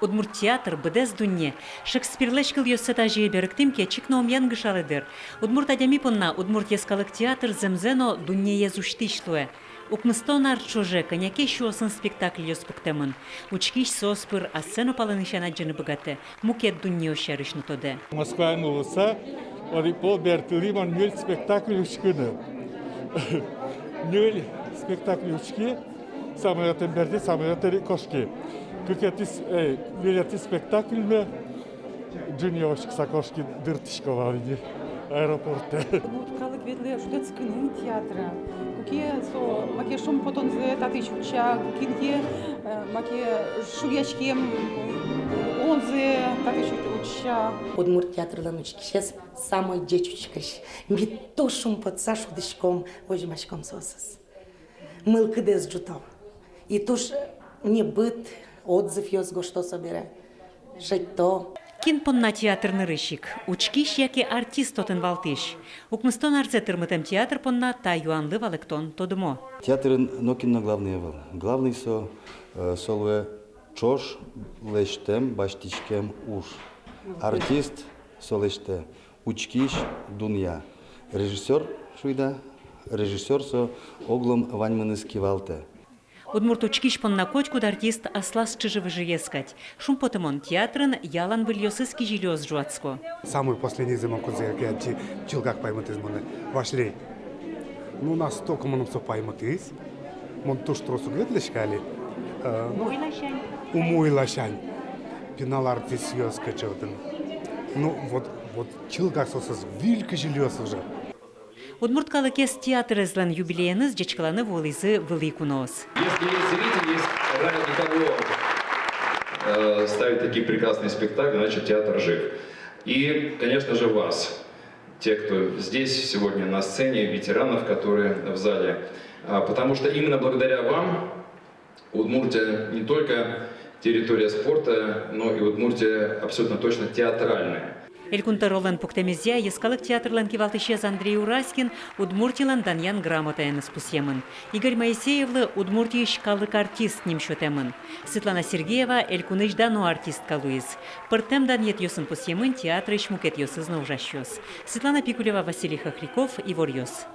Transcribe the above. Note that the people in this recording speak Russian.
Удмурт театр бедес дунне. Шекспирлешкил йоссета жие беріктім кечік наумян гышалыдыр. Удмурт адями понна Удмурт ескалык театр земзено дунне езуштишлуе. Укмыстон арчоже коняке шуосын спектакль йоспуктемын. Учкиш соспыр, а сцену палынышан аджыны богате. Мукет дунне ощарышны тоде. Москва улыса, пол бертылимон нөл спектакль учкыны. Нөл спектакль учки, самолетен берди, самолетен кошки. Билети спектакльме Джуниошки сакошки дыртышковали аэропорте. Удмурткалык ветле жудецкий театра. Куке со маке шум потом зе татычуча, куке маке шуячкем онзе татычуча. Удмурт театрлан учкишес самой дечучкаш. Ми то шум под Сашу дышком, ожимашком сосас. Мылкыдес джутал. И туж не быт отзыв йозго что собере. Жить то. Кин понна театрны рыщик. Учкиш яке артист тотын валтыш. Укмыстон арцетырмытым театр понна та юанлы валыктон тодымо. Театрын нокинно главный был. Главный солве чош лештем баштичкем уж. Артист солеште. Учкиш дунья. Режиссер шуйда. Режиссер со оглом ваньмыныски валте. Удмурт учкиш понна кочкуд артист аслас чыжывы жиескать. Шум потымон театрын ялан выльёсыски жилёс жуацко. Самый последний зимок я чилгак поймут из мона. Вашли. Ну нас столько маном со поймут из. Мон то что сугетлешкали. Умуйлашань. Пинал артист ёскачётын. Ну вот чилгак сосыз вилька жилёс уже. Удмурткалыкес театр излан юбилейныз жечкаланы волызы вылыкунос. Если есть зрители, есть ради кого ставить такие прекрасные спектакли, значит театр жив. И, конечно же, вас, те, кто здесь сегодня на сцене, ветеранов, которые в зале. Потому что именно благодаря вам Удмуртия не только территория спорта, но и Удмуртия абсолютно точно театральная. Элькунтар олан пуктемезя ескалык театрлан кивалтышез Андрей Ураскин Удмуртилан Даньян грамотаен спусемын. Игорь Моисеевлы Удмуртий шкалык артист немшотемын. Светлана Сергеева Элькуныш дано артист калуиз. Пыртем даньет йосын пусемын театры шмукет йосызна ужащёс. Светлана Пикулева, Василий Хохряков, Ивор Йос.